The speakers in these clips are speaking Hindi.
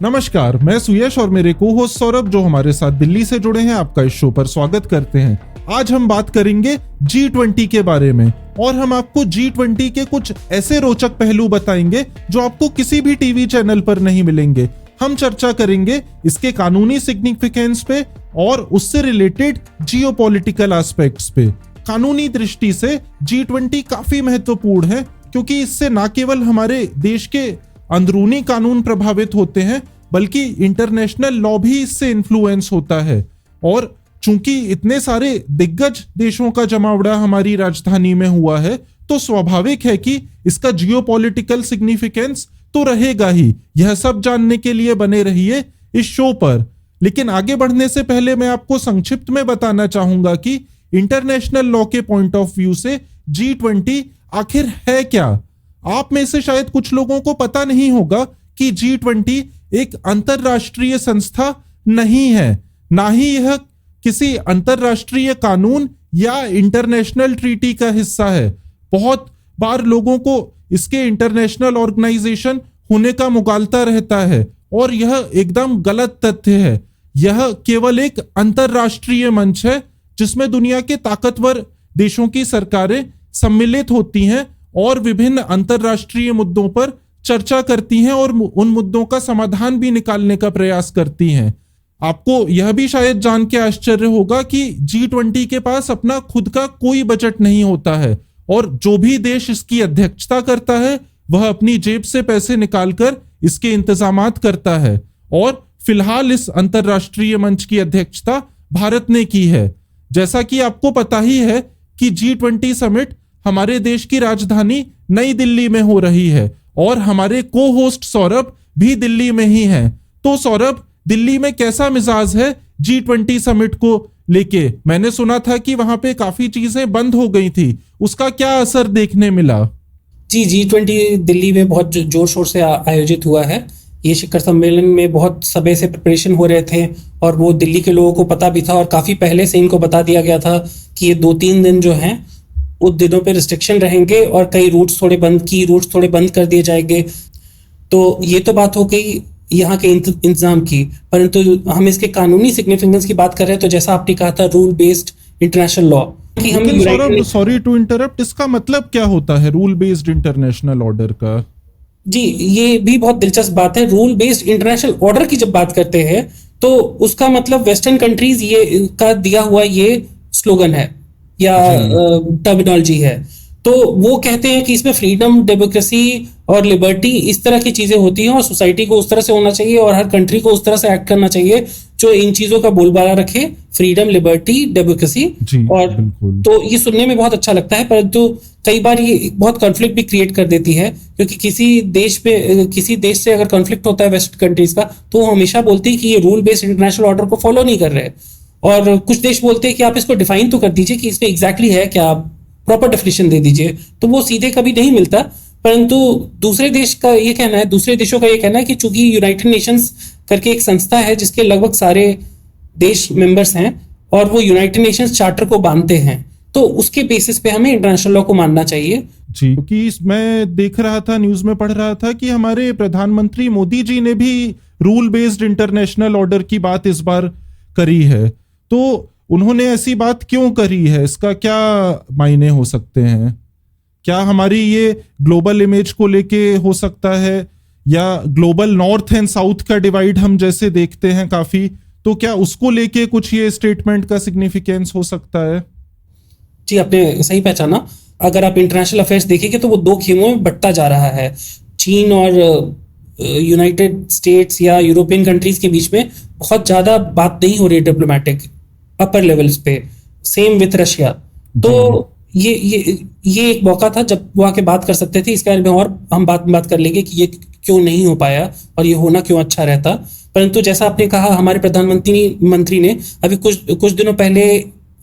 नमस्कार, मैं सुयश और मेरे को होस्ट सौरभ जो हमारे साथ दिल्ली से जुड़े हैं, आपका इस शो पर स्वागत करते हैं। आज हम बात करेंगे G20 के बारे में और हम आपको G20 के कुछ ऐसे रोचक पहलू बताएंगे जो आपको किसी भी टीवी चैनल पर नहीं मिलेंगे। हम चर्चा करेंगे इसके कानूनी सिग्निफिकेंस पे और उससे रिलेटेड जियोपॉलिटिकल एस्पेक्ट्स पे। कानूनी दृष्टि से G20 काफी महत्वपूर्ण है क्योंकि इससे न केवल हमारे देश के अंदरूनी कानून प्रभावित होते हैं बल्कि इंटरनेशनल लॉ भी इससे इन्फ्लुएंस होता है। और चूंकि इतने सारे दिग्गज देशों का जमावड़ा हमारी राजधानी में हुआ है तो स्वाभाविक है कि इसका जियोपॉलिटिकल सिग्निफिकेंस तो रहेगा ही। यह सब जानने के लिए बने रहिए इस शो पर। लेकिन आगे बढ़ने से पहले मैं आपको संक्षिप्त में बताना चाहूंगा कि इंटरनेशनल लॉ के पॉइंट ऑफ व्यू से G20 आखिर है क्या। आप में से शायद कुछ लोगों को पता नहीं होगा कि G20 एक अंतरराष्ट्रीय संस्था नहीं है, ना ही यह किसी अंतरराष्ट्रीय कानून या इंटरनेशनल ट्रीटी का हिस्सा है। बहुत बार लोगों को इसके इंटरनेशनल ऑर्गेनाइजेशन होने का मुगालता रहता है और यह एकदम गलत तथ्य है। यह केवल एक अंतरराष्ट्रीय मंच है जिसमें दुनिया के ताकतवर देशों की सरकारें सम्मिलित होती हैं और विभिन्न अंतरराष्ट्रीय मुद्दों पर चर्चा करती हैं और उन मुद्दों का समाधान भी निकालने का प्रयास करती हैं। आपको यह भी शायद जान के आश्चर्य होगा कि G20 के पास अपना खुद का कोई बजट नहीं होता है और जो भी देश इसकी अध्यक्षता करता है वह अपनी जेब से पैसे निकालकर इसके इंतजामात करता है। और फिलहाल इस अंतरराष्ट्रीय मंच की अध्यक्षता भारत ने की है। जैसा कि आपको पता ही है कि G20 समिट हमारे देश की राजधानी नई दिल्ली में हो रही है और हमारे को होस्ट सौरभ भी दिल्ली में ही हैं। तो सौरभ, दिल्ली में कैसा मिजाज है G20 समिट को लेके? मैंने सुना था कि वहां पे काफी चीजें बंद हो गई थी, उसका क्या असर देखने मिला? जी, G20 दिल्ली में बहुत जोर शोर से आयोजित हुआ है। ये शिखर सम्मेलन में बहुत समय से प्रिपरेशन हो रहे थे और वो दिल्ली के लोगों को पता भी था और काफी पहले से इनको बता दिया गया था कि ये 2-3 दिन जो हैं उन दिनों पे रिस्ट्रिक्शन रहेंगे और कई रूट्स थोड़े बंद कर दिए जाएंगे। तो ये तो बात हो गई यहाँ के इंतजाम की, परंतु हम इसके कानूनी सिग्निफिकेंस की बात कर रहे हैं तो जैसा आपने कहा था रूल बेस्ड इंटरनेशनल लॉ कि हम सॉरी टू इंटरप्ट, इसका मतलब क्या होता है रूल बेस्ड इंटरनेशनल ऑर्डर का? जी, ये भी बहुत दिलचस्प बात है। रूल बेस्ड इंटरनेशनल ऑर्डर की जब बात करते हैं तो उसका मतलब वेस्टर्न कंट्रीज ये का दिया हुआ ये स्लोगन है या टर्मिनोलॉजी है। तो वो कहते हैं कि इसमें फ्रीडम, डेमोक्रेसी और लिबर्टी इस तरह की चीजें होती हैं और सोसाइटी को उस तरह से होना चाहिए और हर कंट्री को उस तरह से एक्ट करना चाहिए जो इन चीजों का बोलबाला रखे, फ्रीडम, लिबर्टी, डेमोक्रेसी। और तो ये सुनने में बहुत अच्छा लगता है, परंतु कई बार ये बहुत कॉन्फ्लिक्ट भी क्रिएट कर देती है क्योंकि किसी देश से अगर कॉन्फ्लिक्ट होता है वेस्ट कंट्रीज का तो वो हमेशा बोलती है कि ये रूल बेस्ड इंटरनेशनल ऑर्डर को फॉलो नहीं कर रहे। और कुछ देश बोलते हैं कि आप इसको डिफाइन तो कर दीजिए कि इसमें एग्जैक्टली है क्या, आप प्रॉपर डेफिनेशन दे दीजिए। तो वो सीधे कभी नहीं मिलता, परंतु दूसरे देशों का ये कहना है कि चूंकि यूनाइटेड नेशंस करके एक संस्था है जिसके लगभग सारे देश मेंबर्स हैं और वो यूनाइटेड नेशंस चार्टर को बांधते हैं, तो उसके बेसिस पे हमें इंटरनेशनल लॉ को मानना चाहिए। जी, क्योंकि मैं देख रहा था, न्यूज में पढ़ रहा था कि हमारे प्रधानमंत्री मोदी जी ने भी रूल बेस्ड इंटरनेशनल ऑर्डर की बात इस बार करी है। तो उन्होंने ऐसी बात क्यों करी है? इसका क्या मायने हो सकते हैं? क्या हमारी ये ग्लोबल इमेज को लेके हो सकता है या ग्लोबल नॉर्थ एंड साउथ का डिवाइड हम जैसे देखते हैं काफी, तो क्या उसको लेके कुछ ये स्टेटमेंट का सिग्निफिकेंस हो सकता है? जी, आपने सही पहचाना। अगर आप इंटरनेशनल अफेयर्स देखेंगे तो वो 2 खेमों में बंटता जा रहा है। चीन और यूनाइटेड स्टेट्स या यूरोपियन कंट्रीज के बीच में बहुत ज्यादा बात नहीं हो रही डिप्लोमेटिक अपर लेवल्स पे, सेम विथ रशिया। तो ये एक मौका था जब वो आके बात कर सकते थे। इसके बारे में और हम बात कर लेंगे कि ये क्यों नहीं हो पाया और ये होना क्यों अच्छा रहता। परंतु जैसा आपने कहा, हमारे प्रधानमंत्री ने अभी कुछ दिनों पहले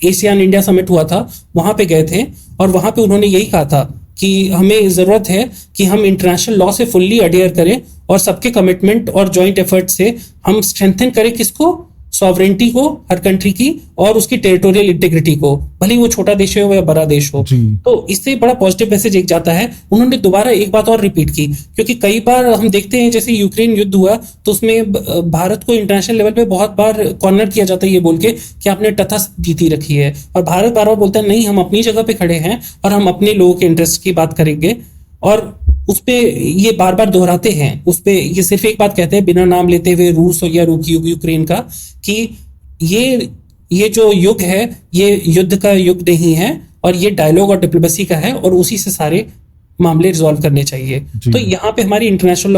एशियान इंडिया समिट हुआ था, वहां पे गए थे और वहां पे उन्होंने यही कहा था कि हमें जरूरत है कि हम इंटरनेशनल लॉ से फुल्ली अडेयर करें और सबके कमिटमेंट और जॉइंट एफर्ट से हम स्ट्रेंथन करें किसको, सॉवरेंटी को हर कंट्री की और उसकी टेरिटोरियल इंटीग्रिटी को, भले ही वो छोटा देश हो या बड़ा देश हो। तो इससे बड़ा पॉजिटिव मैसेज एक जाता है। उन्होंने दोबारा एक बात और रिपीट की, क्योंकि कई बार हम देखते हैं जैसे यूक्रेन युद्ध हुआ तो उसमें भारत को इंटरनेशनल लेवल पे बहुत बार कॉर्नर किया जाता है ये बोल के कि आपने तटस्थ नीति रखी है, और भारत बार बार बोलता है नहीं, हम अपनी जगह पे खड़े हैं और हम अपने लोगों के इंटरेस्ट की बात करेंगे। और उस पे ये बार बार दोहराते हैं, उस पे ये सिर्फ एक बात कहते हैं बिना नाम लेते हुए रूस या यूक्रेन का, कि ये जो युग है ये युद्ध का युग नहीं है और ये डायलॉग और डिप्लोमेसी का है, और उसी से सारे मामले रिजॉल्व करने चाहिए। तो यहाँ पे हमारी इंटरनेशनल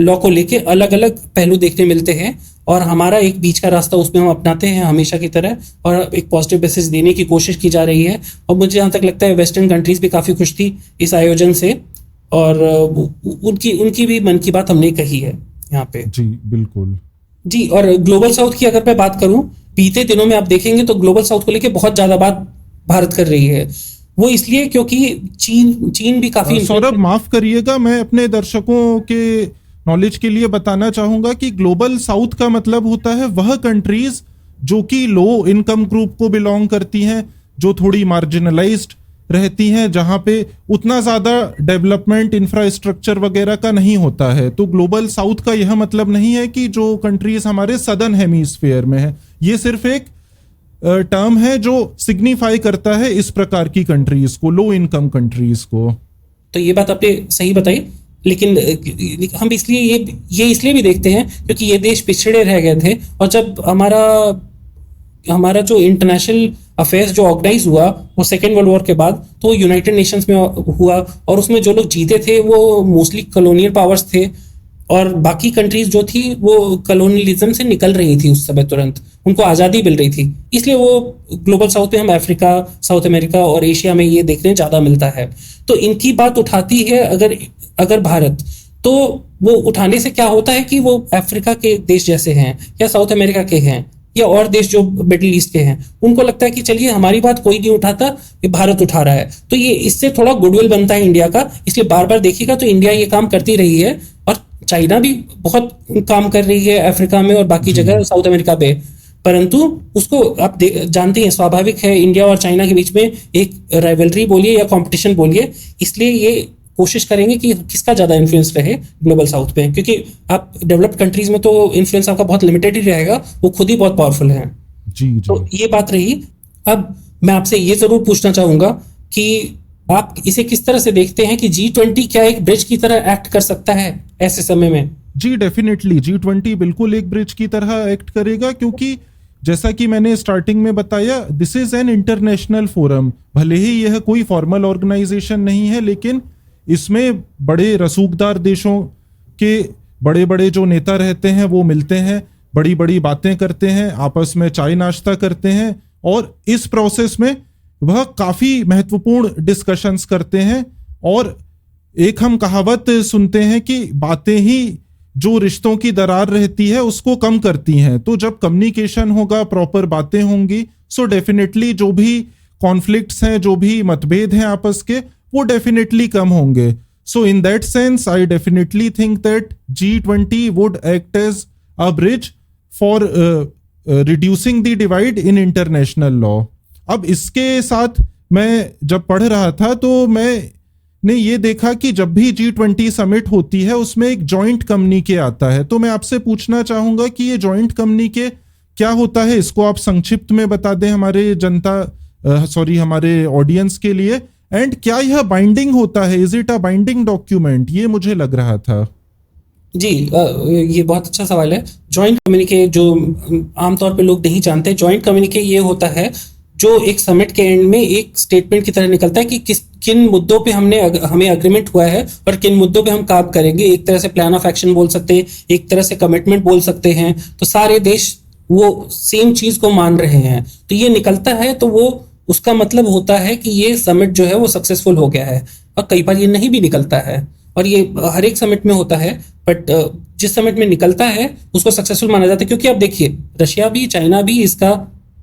लॉ को लेके अलग अलग पहलू देखने मिलते हैं, और हमारा एक बीच का रास्ता उसमें हम अपनाते हैं हमेशा की तरह, और एक पॉजिटिव मैसेज देने की कोशिश की जा रही है। और मुझे जहाँ तक लगता है वेस्टर्न कंट्रीज भी काफी खुश थी इस आयोजन से, और उनकी भी मन की बात हमने कही है यहाँ पे। जी बिल्कुल जी। और ग्लोबल साउथ की अगर मैं बात करूं, बीते दिनों में आप देखेंगे तो ग्लोबल साउथ को लेके बहुत ज्यादा बात भारत कर रही है। वो इसलिए क्योंकि चीन भी काफी सौरभ माफ करिएगा, मैं अपने दर्शकों के नॉलेज के लिए बताना चाहूंगा कि ग्लोबल साउथ का मतलब होता है वह कंट्रीज जो कि लो इनकम ग्रुप को बिलोंग करती हैं, जो थोड़ी मार्जिनलाइज्ड रहती हैं, जहां पे उतना ज्यादा डेवलपमेंट इंफ्रास्ट्रक्चर वगैरह का नहीं होता है। तो ग्लोबल साउथ का यह मतलब नहीं है कि जो कंट्रीज हमारे सदर्न हेमिस्फीयर में है, ये सिर्फ एक टर्म है जो सिग्निफाई करता है इस प्रकार की कंट्रीज को, लो इनकम कंट्रीज को। तो ये बात आपने सही बताई, लेकिन हम इसलिए ये इसलिए भी देखते हैं क्योंकि ये देश पिछड़े रह गए थे, और जब हमारा जो इंटरनेशनल अफेयर्स जो ऑर्गेनाइज हुआ वो सेकेंड वर्ल्ड वॉर के बाद, तो यूनाइटेड नेशंस में हुआ, और उसमें जो लोग जीते थे वो मोस्टली कॉलोनियल पावर्स थे, और बाकी कंट्रीज जो थी वो कॉलोनियलिज्म से निकल रही थी उस समय, तुरंत उनको आज़ादी मिल रही थी। इसलिए वो ग्लोबल साउथ में हम अफ्रीका, साउथ अमेरिका और एशिया में ये देखने ज़्यादा मिलता है। तो इनकी बात उठाती है अगर भारत, तो वो उठाने से क्या होता है कि वो अफ्रीका के देश जैसे हैं या साउथ अमेरिका के हैं या और देश जो मिडिल ईस्ट के हैं, उनको लगता है कि चलिए हमारी बात कोई नहीं उठाता, ये भारत उठा रहा है। तो ये इससे थोड़ा गुडविल बनता है इंडिया का। इसलिए बार बार देखिएगा तो इंडिया ये काम करती रही है, और चाइना भी बहुत काम कर रही है अफ्रीका में और बाकी जगह साउथ अमेरिका पे, परंतु उसको आप जानते हैं स्वाभाविक है इंडिया और चाइना के बीच में एक राइवलरी बोलिए या कंपटीशन बोलिए, इसलिए ये कोशिश करेंगे कि किसका ज्यादा इन्फ्लुएंस रहे ग्लोबल साउथ पे, क्योंकि आप डेवलप्ड कंट्रीज में तो इन्फ्लुएंस आपका बहुत लिमिटेड ही रहेगा, वो खुद ही बहुत पावरफुल है। जी। तो ये बात रही। अब मैं आपसे ये जरूर पूछना चाहूंगा कि आप इसे किस तरह से देखते हैं कि G20 क्या एक ब्रिज की तरह एक्ट कर सकता है ऐसे समय में? जी डेफिनेटली G20 बिल्कुल एक ब्रिज की तरह एक्ट करेगा, क्योंकि जैसा कि मैंने स्टार्टिंग में बताया, this is an international forum. भले ही यह कोई फॉर्मल ऑर्गेनाइजेशन नहीं है, लेकिन इसमें बड़े रसूखदार देशों के बड़े बड़े जो नेता रहते हैं वो मिलते हैं, बड़ी बड़ी बातें करते हैं, आपस में चाय नाश्ता करते हैं, और इस प्रोसेस में वह काफी महत्वपूर्ण डिस्कशंस करते हैं। और एक हम कहावत सुनते हैं कि बातें ही जो रिश्तों की दरार रहती है उसको कम करती हैं। तो जब कम्युनिकेशन होगा, प्रॉपर बातें होंगी, सो डेफिनेटली जो भी कॉन्फ्लिक्ट्स हैं, जो भी मतभेद हैं आपस के, वो डेफिनेटली कम होंगे। So in that sense I definitely think that G20 would act as a bridge for reducing the divide in international law. अब इसके साथ मैं जब पढ़ रहा था तो मैंने ये देखा कि जब भी G20 समिट होती है उसमें एक जॉइंट कम्युनिके आता है। तो मैं आपसे पूछना चाहूंगा कि ये जॉइंट कम्युनिके क्या होता है, इसको आप संक्षिप्त में बता दें हमारे ऑडियंस के लिए, एंड क्या यह बाइंडिंग होता है, is it a binding document, ये मुझे लग रहा था। जी, ये बहुत अच्छा सवाल है। जॉइंट कम्युनिके जो आमतौर पे लोग नहीं जानते, जॉइंट कम्युनिके ये होता है जो एक समिट के एंड में एक स्टेटमेंट की तरह निकलता है कि किन मुद्दों पे हमें अग्रीमेंट हुआ है और किन मुद्दों पे हम काम करेंगे। एक तरह से प्लान ऑफ एक्शन बोल सकते हैं, एक तरह से कमिटमेंट बोल सकते हैं। तो सारे देश वो सेम चीज को मान रहे हैं, तो ये निकलता है, तो वो उसका मतलब होता है कि ये समिट जो है वो सक्सेसफुल हो गया है। और कई बार ये नहीं भी निकलता है, और ये हर एक समिट में होता है, बट जिस समिट में निकलता है उसको सक्सेसफुल माना जाता है। क्योंकि आप देखिए, रशिया भी, चाइना भी इसका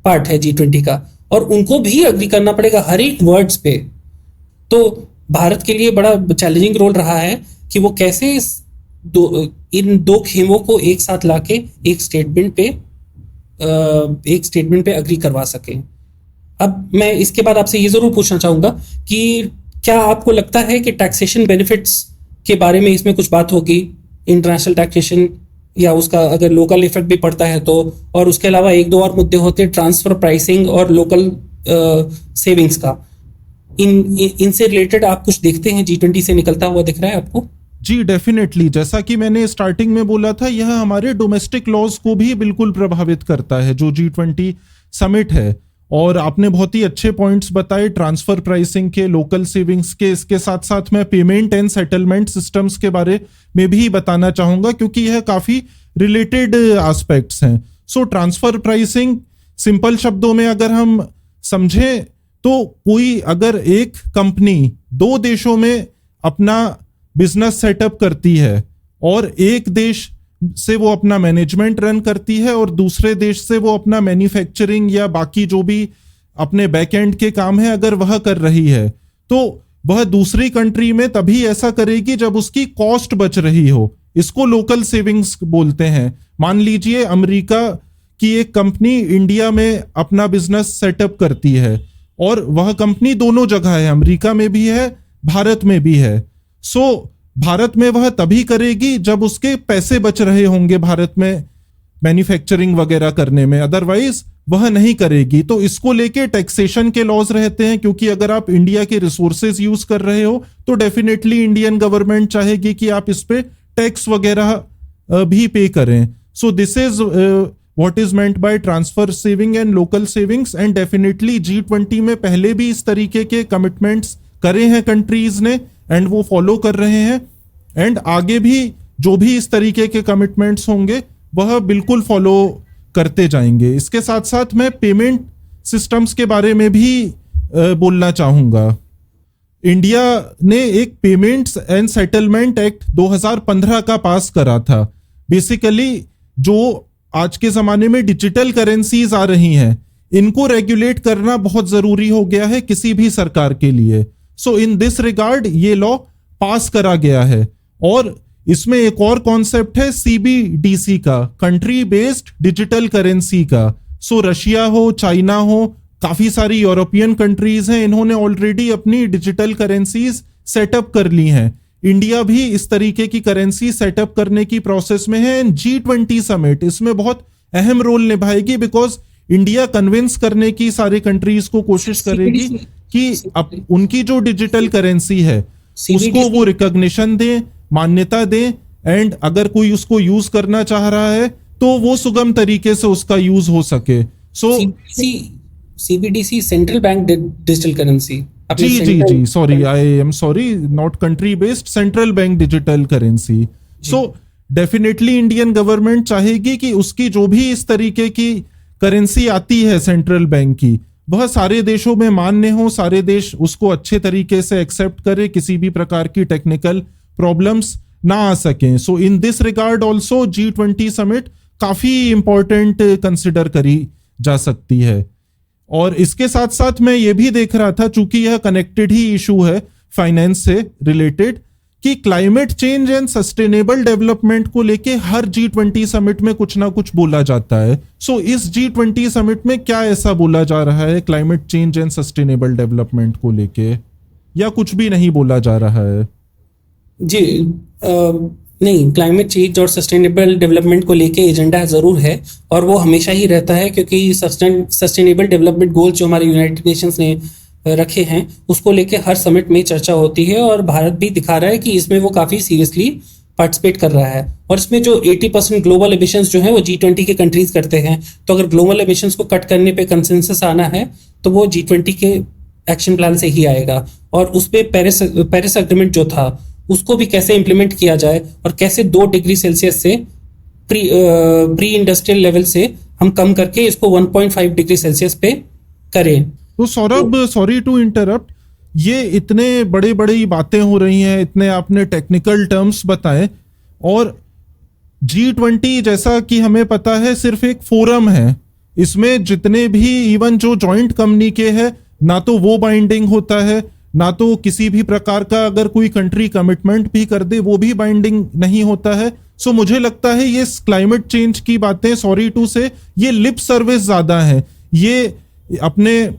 पार्ट है G20 का, और उनको भी अग्री करना पड़ेगा हर एक वर्ड्स पे। तो भारत के लिए बड़ा चैलेंजिंग रोल रहा है कि वो कैसे इन दो खेमों को एक साथ लाके एक स्टेटमेंट पे अग्री करवा सके। अब मैं इसके बाद आपसे ये जरूर पूछना चाहूंगा कि क्या आपको लगता है कि टैक्सेशन बेनिफिट्स के बारे में इसमें कुछ बात होगी, इंटरनेशनल टैक्सेशन या उसका अगर लोकल इफेक्ट भी पड़ता है तो, और उसके अलावा एक दो और मुद्दे होते हैं ट्रांसफर प्राइसिंग और लोकल सेविंग्स का, इनसे रिलेटेड आप कुछ देखते हैं G20 से निकलता हुआ दिख रहा है आपको? जी डेफिनेटली, जैसा कि मैंने स्टार्टिंग में बोला था, यह हमारे डोमेस्टिक लॉज को भी बिल्कुल प्रभावित करता है जो G20 समिट है। और आपने बहुत ही अच्छे पॉइंट्स बताए ट्रांसफर प्राइसिंग के, लोकल सेविंग्स के। इसके साथ साथ मैं पेमेंट एंड सेटलमेंट सिस्टम्स के बारे में भी बताना चाहूंगा क्योंकि यह काफी रिलेटेड एस्पेक्ट्स हैं। सो ट्रांसफर प्राइसिंग सिंपल शब्दों में अगर हम समझें तो कोई अगर एक कंपनी दो देशों में अपना बिजनेस सेटअप करती है और एक देश से वो अपना मैनेजमेंट रन करती है और दूसरे देश से वो अपना मैन्युफैक्चरिंग या बाकी जो भी अपने बैक एंड के काम है अगर वह कर रही है, तो वह दूसरी कंट्री में तभी ऐसा करेगी जब उसकी कॉस्ट बच रही हो। इसको लोकल सेविंग्स बोलते हैं। मान लीजिए अमेरिका की एक कंपनी इंडिया में अपना बिजनेस सेटअप करती है और वह कंपनी दोनों जगह है, अमेरिका में भी है, भारत में भी है। सो भारत में वह तभी करेगी जब उसके पैसे बच रहे होंगे भारत में मैन्युफैक्चरिंग वगैरह करने में, अदरवाइज वह नहीं करेगी। तो इसको लेके टैक्सेशन के लॉज रहते हैं क्योंकि अगर आप इंडिया के रिसोर्सेज यूज कर रहे हो तो डेफिनेटली इंडियन गवर्नमेंट चाहेगी कि आप इस पे टैक्स वगैरह भी पे करें। So this is what is meant by transfer saving and local savings. And definitely G20 में पहले भी इस तरीके के कमिटमेंट्स करे हैं कंट्रीज ने एंड वो फॉलो कर रहे हैं एंड आगे भी जो भी इस तरीके के कमिटमेंट्स होंगे वह बिल्कुल फॉलो करते जाएंगे। इसके साथ साथ मैं पेमेंट सिस्टम्स के बारे में भी बोलना चाहूंगा। इंडिया ने एक पेमेंट्स एंड सेटलमेंट एक्ट 2015 का पास करा था। बेसिकली जो आज के जमाने में डिजिटल करेंसीज आ रही हैं इनको रेगुलेट करना बहुत जरूरी हो गया है किसी भी सरकार के लिए। सो इन दिस रिगार्ड ये लॉ पास करा गया है और इसमें एक और कॉन्सेप्ट है CBDC का, कंट्री बेस्ड डिजिटल करेंसी का। सो रशिया हो, चाइना हो, काफी सारी यूरोपियन कंट्रीज हैं, इन्होंने ऑलरेडी अपनी डिजिटल करेंसीज सेटअप कर ली हैं। इंडिया भी इस तरीके की करेंसी सेटअप करने की प्रोसेस में है। G20 समिट इसमें बहुत अहम रोल निभाएगी बिकॉज इंडिया कन्विंस करने की सारे कंट्रीज को कोशिश करेगी कि अब उनकी जो डिजिटल करेंसी है उसको वो रिकॉग्निशन दें, मान्यता दें एंड अगर कोई उसको यूज करना चाह रहा है तो वो सुगम तरीके से उसका यूज हो सके। सो CBDC central bank digital currency. जी sorry, I am sorry, not country based, central bank digital currency. So definitely Indian government चाहेगी कि उसकी जो भी इस तरीके की करेंसी आती है सेंट्रल बैंक की वह सारे देशों में मान्य हो, सारे देश उसको अच्छे तरीके से एक्सेप्ट करे, किसी भी प्रकार की टेक्निकल प्रॉब्लम्स ना आ सकें। So in this regard also G20 summit काफी इंपॉर्टेंट कंसिडर करी जा सकती है। और इसके साथ साथ मैं ये भी देख रहा था, चूंकि यह कनेक्टेड ही इशू है फाइनेंस से रिलेटेड, कि climate change and sustainable development को लेके हर G20 समिट में कुछ ना कुछ बोला जाता है। सो इस G20 समिट में क्या ऐसा बोला जा रहा है climate change and sustainable development को लेके, या कुछ भी नहीं बोला जा रहा है? जी नहीं, क्लाइमेट चेंज और सस्टेनेबल डेवलपमेंट को लेके एजेंडा जरूर है और वो हमेशा ही रहता है क्योंकि सस्टेनेबल डेवलपमेंट गोल जो हमारे यूनाइटेड नेशंस ने रखे हैं उसको लेके हर समिट में चर्चा होती है और भारत भी दिखा रहा है कि इसमें वो काफी सीरियसली पार्टिसिपेट कर रहा है। और इसमें जो 80% ग्लोबल एमिशंस जो है वो G20 के कंट्रीज करते हैं, तो अगर ग्लोबल एमिशंस को कट करने पे कंसेंसस आना है तो वो G20 के एक्शन प्लान से ही आएगा। और उस पे पेरिस एग्रीमेंट जो था उसको भी कैसे इंप्लीमेंट किया जाए और कैसे 2 डिग्री सेल्सियस से प्री इंडस्ट्रियल लेवल से हम कम करके इसको 1.5 डिग्री सेल्सियस पे करें। तो सौरभ, सॉरी टू इंटरप्ट, ये इतने बड़े बड़ी बातें हो रही हैं, इतने आपने टेक्निकल टर्म्स बताए, और G20 जैसा कि हमें पता है सिर्फ एक फोरम है। इसमें जितने भी इवन जो जॉइंट कम्युनिके है ना तो वो बाइंडिंग होता है ना तो किसी भी प्रकार का अगर कोई कंट्री कमिटमेंट भी कर दे वो भी बाइंडिंग नहीं होता है। सो मुझे लगता है ये क्लाइमेट चेंज की बातें, सॉरी टू से, ये लिप सर्विस ज्यादा है। ये अपने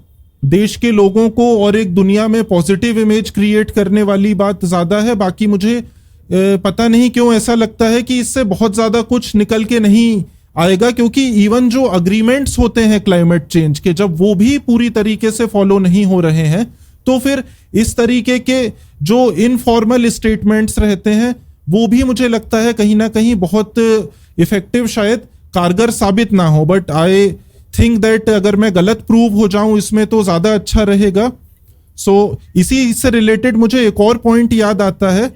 देश के लोगों को और एक दुनिया में पॉजिटिव इमेज क्रिएट करने वाली बात ज्यादा है। बाकी मुझे पता नहीं क्यों ऐसा लगता है कि इससे बहुत ज्यादा कुछ निकल के नहीं आएगा, क्योंकि इवन जो अग्रीमेंट्स होते हैं क्लाइमेट चेंज के, जब वो भी पूरी तरीके से फॉलो नहीं हो रहे हैं, तो फिर इस तरीके के जो इनफॉर्मल स्टेटमेंट्स रहते हैं वो भी मुझे लगता है कहीं ना कहीं बहुत इफेक्टिव, शायद कारगर साबित ना हो। बट आई थिंक दैट अगर मैं गलत प्रूव हो जाऊं इसमें तो ज्यादा अच्छा रहेगा। सो इसी से रिलेटेड मुझे एक और पॉइंट याद आता है,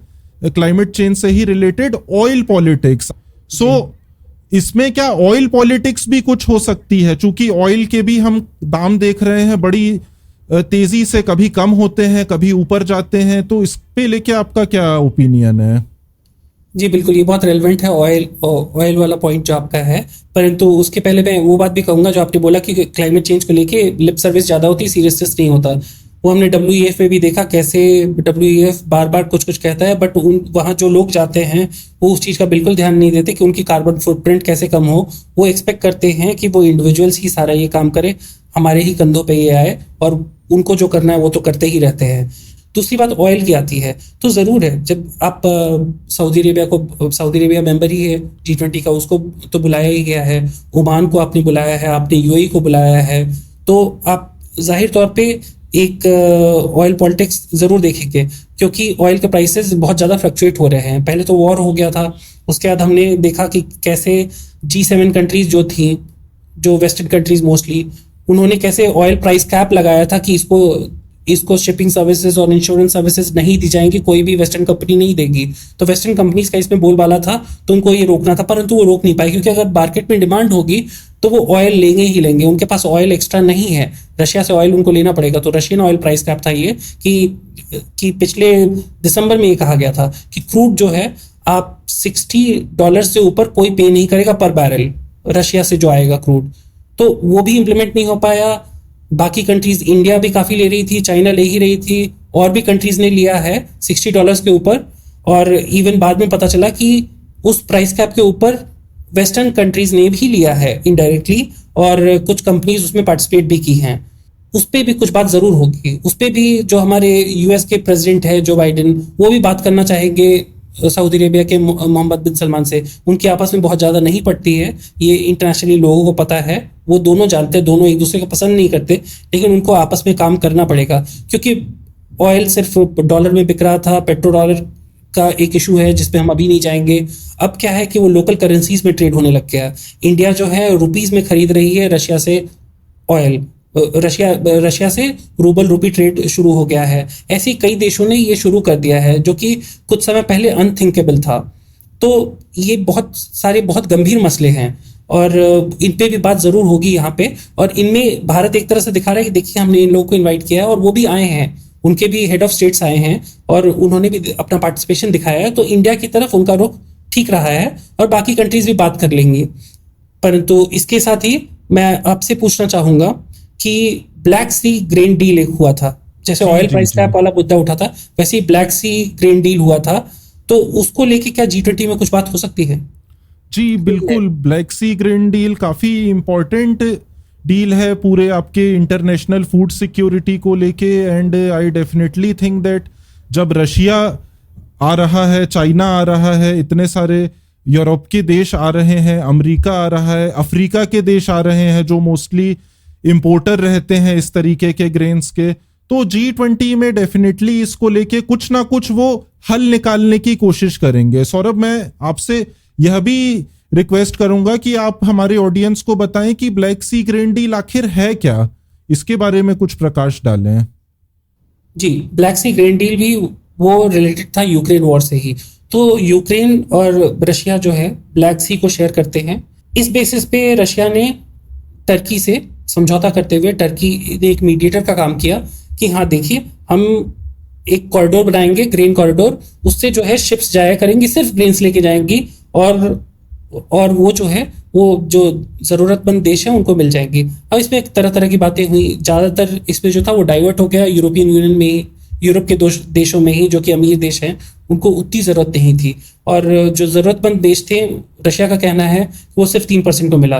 क्लाइमेट चेंज से ही रिलेटेड, ऑयल पॉलिटिक्स। सो इसमें क्या ऑयल पॉलिटिक्स भी कुछ हो सकती है? चूंकि ऑयल के भी हम दाम देख रहे हैं बड़ी तेजी से, कभी कम होते हैं कभी ऊपर जाते हैं, तो इस पे लेके आपका क्या ओपिनियन है? जी बिल्कुल, ये बहुत रेलेवेंट है ऑयल वाला पॉइंट जो आपका है। परंतु उसके पहले मैं वो बात भी कहूंगा जो आपने बोला कि क्लाइमेट चेंज को लेके लिप सर्विस ज़्यादा होती है, सीरियसनेस नहीं होता। वो हमने WEF में भी देखा कैसे WEF बार बार कुछ कुछ कहता है, बट वहाँ जो लोग जाते हैं वो उस चीज़ का बिल्कुल ध्यान नहीं देते कि उनकी कार्बन फुटप्रिंट कैसे कम हो। वो एक्सपेक्ट करते हैं कि वो इंडिविजुअल्स ही सारा ये काम करे, हमारे ही कंधों पे ये आए, और उनको जो करना है वो तो करते ही रहते हैं। दूसरी बात ऑयल की आती है, तो ज़रूर है जब आप सऊदी अरेबिया मेंबर ही है G20 का, उसको तो बुलाया ही गया है, ओमान को आपने बुलाया है, आपने UAE को बुलाया है, तो आप जाहिर तौर पे एक ऑयल पॉलिटिक्स ज़रूर देखेंगे, क्योंकि ऑयल के प्राइसेस बहुत ज़्यादा फ्लक्चुएट हो रहे हैं। पहले तो वॉर हो गया था, उसके बाद हमने देखा कि कैसे G7 कंट्रीज़ जो थी, जो वेस्टर्न कंट्रीज़ मोस्टली, उन्होंने कैसे ऑयल प्राइस कैप लगाया था कि इसको शिपिंग सर्विसेज और इंश्योरेंस सर्विसेज नहीं दी जाएंगी, कोई भी वेस्टर्न कंपनी नहीं देगी। तो वेस्टर्न कंपनीज का इसमें बोलबाला था, तो उनको ये रोकना था, परंतु वो रोक नहीं पाए, क्योंकि अगर मार्केट में डिमांड होगी तो वो ऑयल लेंगे ही लेंगे। उनके पास ऑयल एक्स्ट्रा नहीं है, रशिया से ऑयल उनको लेना पड़ेगा। तो रशियन ऑयल प्राइस कैप था ये कि पिछले दिसंबर में ये कहा गया था कि क्रूड जो है आप $60 से ऊपर कोई पे नहीं करेगा पर बैरल, रशिया से जो आएगा क्रूड। तो वो भी इंप्लीमेंट नहीं हो पाया। बाकी कंट्रीज, इंडिया भी काफ़ी ले रही थी, चाइना ले ही रही थी, और भी कंट्रीज ने लिया है $60 के ऊपर। और इवन बाद में पता चला कि उस प्राइस कैप के ऊपर वेस्टर्न कंट्रीज ने भी लिया है इनडायरेक्टली, और कुछ कंपनीज उसमें पार्टिसिपेट भी की हैं। उस पर भी कुछ बात ज़रूर होगी। उस पर भी जो हमारे US के प्रेसिडेंट है जो बाइडेन, वो भी बात करना चाहेंगे सऊदी अरेबिया के मोहम्मद बिन सलमान से। उनकी आपस में बहुत ज़्यादा नहीं पड़ती है, ये इंटरनेशनली लोगों को पता है, वो दोनों जानते हैं, दोनों एक दूसरे को पसंद नहीं करते, लेकिन उनको आपस में काम करना पड़ेगा। क्योंकि ऑयल सिर्फ डॉलर में बिक रहा था, पेट्रो डॉलर का एक इशू है जिस पे हम अभी नहीं जाएंगे। अब क्या है कि वो लोकल करेंसीज में ट्रेड होने लग गया। इंडिया जो है रुपीस में खरीद रही है रशिया से ऑयल, रशिया से रूबल रूपी ट्रेड शुरू हो गया है। ऐसे कई देशों ने ये शुरू कर दिया है, जो कि कुछ समय पहले अनथिंकेबल था। तो ये बहुत सारे बहुत गंभीर मसले हैं, और इन पे भी बात ज़रूर होगी यहाँ पे। और इनमें भारत एक तरह से दिखा रहा है कि देखिए हमने इन लोगों को इनवाइट किया है, और वो भी आए हैं, उनके भी हेड ऑफ स्टेट्स आए हैं, और उन्होंने भी अपना पार्टिसिपेशन दिखाया है। तो इंडिया की तरफ उनका रुख ठीक रहा है, और बाकी कंट्रीज भी बात कर लेंगी। परंतु इसके साथ ही मैं आपसे पूछना चाहूँगा कि ब्लैक सी ग्रेन डील एक हुआ था, जैसे ऑयल प्राइस कैप वाला मुद्दा उठा था, वैसे ही ब्लैक सी ग्रेन डील हुआ था। तो उसको लेके क्या G20 में कुछ बात हो सकती है? जी बिल्कुल, ब्लैक सी ग्रेन डील काफी इंपॉर्टेंट डील है पूरे आपके इंटरनेशनल फूड सिक्योरिटी को लेके। And I definitely think that जब रशिया आ रहा है, चाइना आ रहा है, इतने सारे यूरोप के देश आ रहे हैं, अमेरिका आ रहा है, अफ्रीका के देश आ रहे हैं जो मोस्टली इंपोर्टर रहते हैं इस तरीके के ग्रेन्स के, तो G20 में डेफिनेटली इसको लेके कुछ ना कुछ वो हल निकालने की कोशिश करेंगे। सौरभ, मैं आपसे यह भी रिक्वेस्ट करूंगा कि आप हमारे ऑडियंस को बताएं कि ब्लैक सी ग्रेन डील आखिर है क्या, इसके बारे में कुछ प्रकाश डालें। जी, ब्लैक सी ग्रेन डील भी वो रिलेटेड था यूक्रेन वॉर से ही। तो यूक्रेन और रशिया जो है ब्लैक सी को शेयर करते हैं। इस बेसिस पे रशिया ने टर्की से समझौता करते हुए, टर्की ने एक मीडिएटर का काम किया कि हाँ देखिए, हम एक कॉरिडोर बनाएंगे, ग्रेन कॉरिडोर, उससे जो है शिप्स जाया करेंगी, सिर्फ ग्रेन्स लेके जाएंगी, और वो जो है वो जो ज़रूरतमंद देश है उनको मिल जाएंगी। अब इसमें तरह तरह की बातें हुई, ज़्यादातर इसमें जो था वो डाइवर्ट हो गया यूरोपियन यूनियन में यूरोप के देशों में ही, जो कि अमीर देश हैं, उनको उतनी जरूरत नहीं थी। और जो जरूरतमंद देश थे, रशिया का कहना है वो सिर्फ 3% को मिला।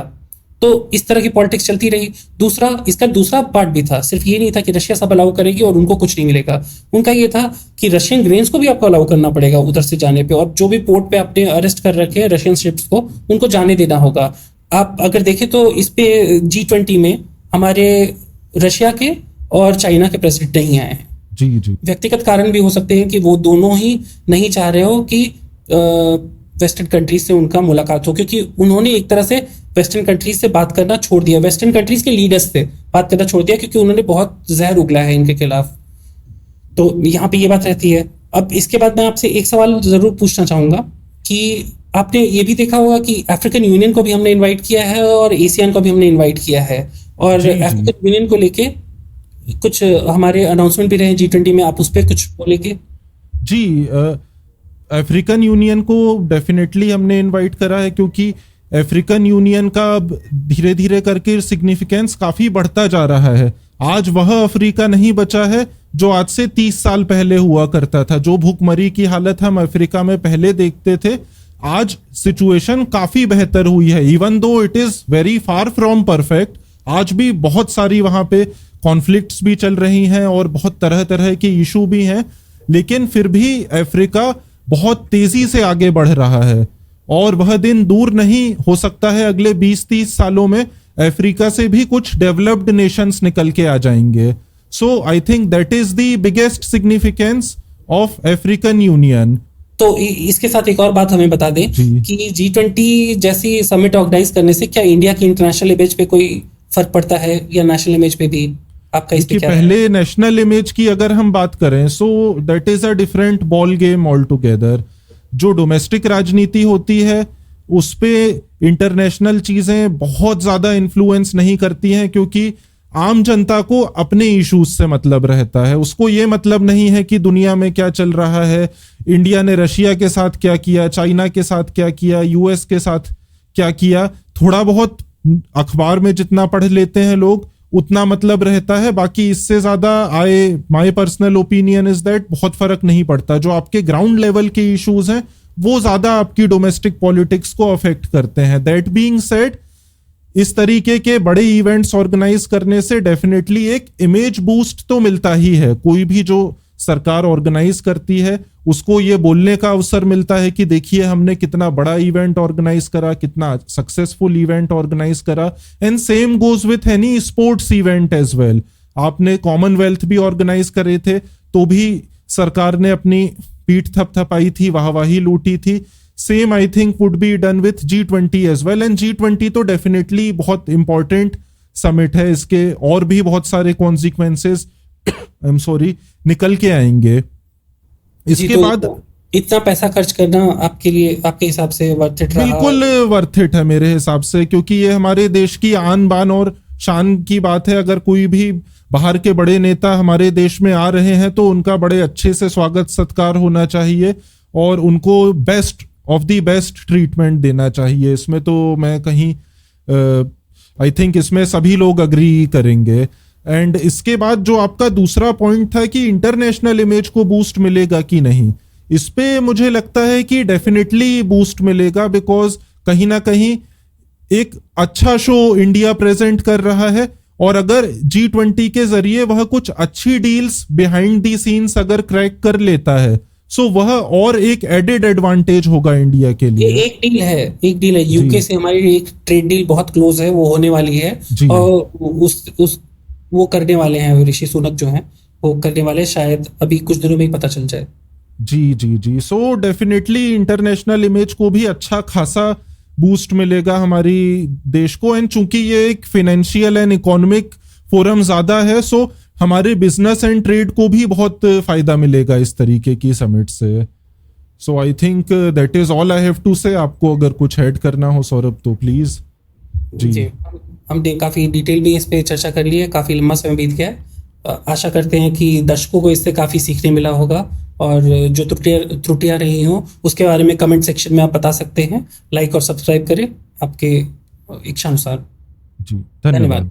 तो इस तरह की पॉलिटिक्स चलती रही। दूसरा, इसका दूसरा पार्ट भी था, सिर्फ ये नहीं था कि रशिया सब अलाउ करेगी और उनको कुछ नहीं मिलेगा। उनका ये था कि रशियन ग्रेन्स को भी आपको अलाउ करना पड़ेगा उधर से जाने पे, और जो भी पोर्ट पे आपने अरेस्ट कर रखे हैं रशियन शिप्स को, उनको जाने देना होगा। आप अगर देखें तो इस पे G20 में हमारे रशिया के और चाइना के प्रेसिडेंट नहीं आए हैं। जी जी। व्यक्तिगत कारण भी हो सकते हैं कि वो दोनों ही नहीं चाह रहे हो कि वेस्टर्न कंट्रीज से उनका मुलाकात हो, क्योंकि उन्होंने एक तरह से वेस्टर्न कंट्रीज से बात करना छोड़ दिया, वेस्टर्न कंट्रीज के लीडर्स से बात करना छोड़ दिया, क्योंकि उन्होंने बहुत जहर उगला है इनके खिलाफ। तो यहाँ पे ये बात रहती है। अब इसके बाद मैं आपसे एक सवाल जरूर पूछना चाहूंगा कि आपने ये भी देखा होगा कि अफ्रीकन यूनियन को भी हमने इनवाइट किया है और एशियन को भी हमने इनवाइट किया है, और अफ्रीकन यूनियन को लेके कुछ हमारे अनाउंसमेंट भी रहे G20 में, आप उस पर कुछ बोलेंगे? जी, अफ्रीकन यूनियन को डेफिनेटली हमने इनवाइट करा है, क्योंकि अफ्रीकन यूनियन का धीरे धीरे करके सिग्निफिकेंस काफी बढ़ता जा रहा है। आज वह अफ्रीका नहीं बचा है जो आज से 30 साल पहले हुआ करता था। जो भूखमरी की हालत हम अफ्रीका में पहले देखते थे, आज सिचुएशन काफी बेहतर हुई है। Even though it is very far from perfect, आज भी बहुत सारी वहां पे कॉन्फ्लिक्ट्स भी चल रही हैं और बहुत तरह तरह के इशू भी हैं, लेकिन फिर भी अफ्रीका बहुत तेजी से आगे बढ़ रहा है और वह दिन दूर नहीं हो सकता है अगले 20-30 सालों में अफ्रीका से भी कुछ डेवलप्ड नेशंस निकल के आ जाएंगे। So I think that is the biggest significance of African Union. तो इसके साथ एक और बात हमें बता दें कि G20 जैसी समिट ऑर्गेनाइज करने से क्या इंडिया की इंटरनेशनल इमेज पे कोई फर्क पड़ता है, या नेशनल इमेज पे भी आपका इस पे क्या पहले नेशनल इमेज की अगर हम बात करें, so that is a different ball game all together. जो डोमेस्टिक राजनीति होती है उस पे इंटरनेशनल चीजें बहुत ज्यादा इन्फ्लुएंस नहीं करती हैं, क्योंकि आम जनता को अपने इश्यूज से मतलब रहता है। उसको ये मतलब नहीं है कि दुनिया में क्या चल रहा है, इंडिया ने रशिया के साथ क्या किया, चाइना के साथ क्या किया, यूएस के साथ क्या किया। थोड़ा बहुत अखबार में जितना पढ़ लेते हैं लोग उतना मतलब रहता है, बाकी इससे ज्यादा my personal opinion is that बहुत फर्क नहीं पड़ता। जो आपके ग्राउंड लेवल के इश्यूज हैं वो ज्यादा आपकी डोमेस्टिक पॉलिटिक्स को अफेक्ट करते हैं। दैट बीइंग सेड, इस तरीके के बड़े इवेंट्स ऑर्गेनाइज करने से डेफिनेटली एक इमेज बूस्ट तो मिलता ही है। कोई भी जो सरकार ऑर्गेनाइज करती है उसको ये बोलने का अवसर मिलता है कि देखिए हमने कितना बड़ा इवेंट ऑर्गेनाइज करा, कितना सक्सेसफुल इवेंट ऑर्गेनाइज करा। And same goes with any sports event as well. आपने कॉमनवेल्थ भी ऑर्गेनाइज करे थे तो भी सरकार ने अपनी पीठ थपथपाई थी, वाहवाही लूटी थी। Same I think would be done with G20 as well. And G20 तो डेफिनेटली बहुत इंपॉर्टेंट समिट है, इसके और भी बहुत सारे कॉन्सिक्वेंसेस आई एम सॉरी निकल के आएंगे। इसके बाद इतना पैसा खर्च करना आपके लिए, आपके हिसाब से वर्थ इट रहा? बिल्कुल वर्थ इट है मेरे हिसाब से, क्योंकि ये हमारे देश की आन बान और शान की बात है। अगर कोई भी बाहर के बड़े नेता हमारे देश में आ रहे हैं तो उनका बड़े अच्छे से स्वागत सत्कार होना चाहिए और उनको best of the best treatment देना चाहिए। इसमें तो मैं कहीं आई थिंक इसमें सभी लोग अग्री करेंगे। एंड इसके बाद जो आपका दूसरा पॉइंट था कि इंटरनेशनल इमेज को बूस्ट मिलेगा कि नहीं, इस पे मुझे लगता है कि डेफिनेटली बूस्ट मिलेगा, बिकॉज कहीं ना कहीं एक अच्छा शो इंडिया प्रेजेंट कर रहा है और अगर G20 के जरिए वह कुछ अच्छी डील्स बिहाइंड दी सीन्स अगर क्रैक कर लेता है, सो वह और एक एडेड एडवांटेज होगा इंडिया के लिए। एक डील है यूके से हमारी एक ट्रेड डील बहुत क्लोज है, वो होने वाली है और वो करने वाले हैं ऋषि सुनक जो हैं वो करने वाले, शायद अभी कुछ दिनों में ही पता चल जाए। जी। सो डेफिनेटली इंटरनेशनल इमेज को भी अच्छा खासा बूस्ट मिलेगा हमारी देश को। एंड चूंकि ये एक फाइनेंशियल एंड इकोनॉमिक फोरम ज्यादा है, सो हमारे बिजनेस एंड ट्रेड को भी बहुत फायदा मिलेगा इस तरीके की समिट से। So I think that is all I have to say. आपको अगर कुछ ऐड करना हो सौरभ तो प्लीज। जी, हमने काफी डिटेल में इस पे चर्चा कर ली है, काफी लंबा समय बीत गया है। आशा करते हैं कि दर्शकों को इससे काफी सीखने मिला होगा और जो त्रुटियां रही हों उसके बारे में कमेंट सेक्शन में आप बता सकते हैं। लाइक और सब्सक्राइब करें आपके इच्छानुसार। जी, धन्यवाद।